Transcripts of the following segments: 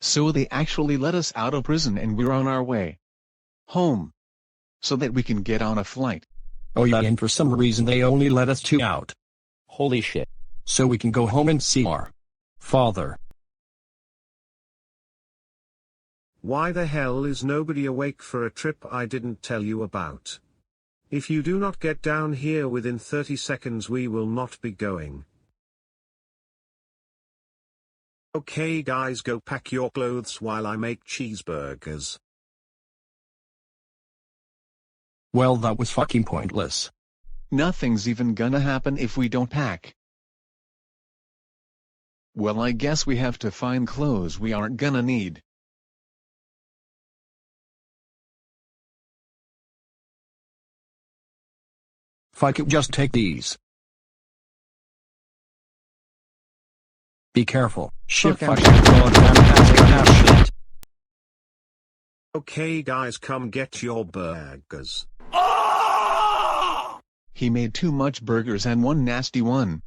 So they actually let us out of prison and we're on our way home, so that we can get on a flight. Oh yeah, and for some reason they only let us two out. Holy shit. So we can go home and see our father. Why the hell is nobody awake for a trip I didn't tell you about? If you do not get down here within 30 seconds we will not be going. Okay guys, go pack your clothes while I make cheeseburgers. Well, that was fucking pointless. Nothing's even gonna happen if we don't pack. Well, I guess we have to find clothes we aren't gonna need. Fuck it, just take these. Be careful. Shit, Fuck, fucking goddamn half shit. Okay guys, come get your burgers. He made too much burgers and one nasty one.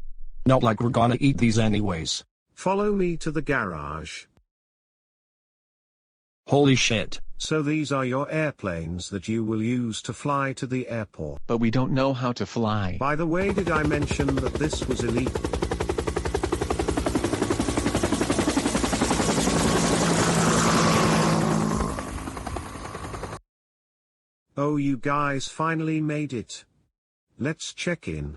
Not like we're gonna eat these anyways. Follow me to the garage. Holy shit. So these are your airplanes that you will use to fly to the airport. But we don't know how to fly. By the way, did I mention that this was illegal? Oh, you guys finally made it. Let's check in.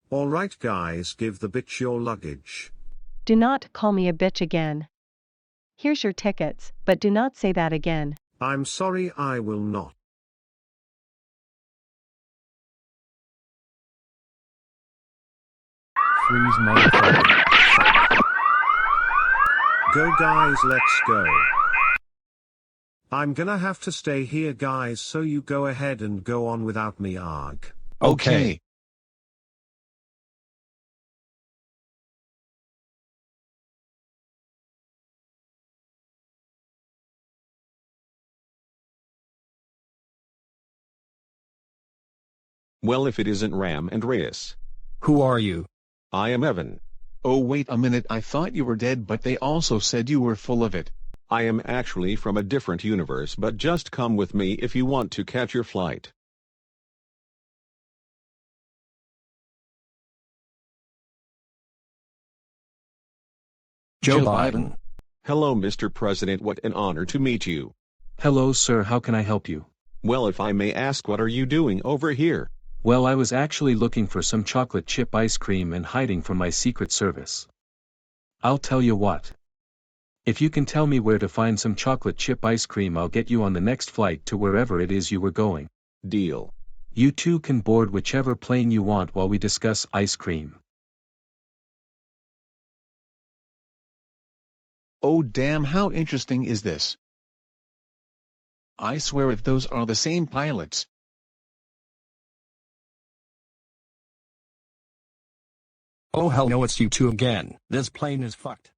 Alright guys, give the bitch your luggage. Do not call me a bitch again. Here's your tickets, but do not say that again. I'm sorry, I will not. Freeze, motherfucker. Go guys, let's go. I'm gonna have to stay here guys, so you go ahead and go on without me, arg. Okay. Well, if it isn't Ram and Reyes. Who are you? I am Evan. Oh wait a minute, I thought you were dead, but they also said you were full of it. I am actually from a different universe, but just come with me if you want to catch your flight. Joe Biden. Hello, Mr. President, what an honor to meet you. Hello sir, how can I help you? Well, if I may ask, what are you doing over here? Well, I was actually looking for some chocolate chip ice cream and hiding from my Secret Service. I'll tell you what. If you can tell me where to find some chocolate chip ice cream, I'll get you on the next flight to wherever it is you were going. Deal. You two can board whichever plane you want while we discuss ice cream. Oh damn, how interesting is this? I swear if those are the same pilots. Oh hell no, it's you two again. This plane is fucked.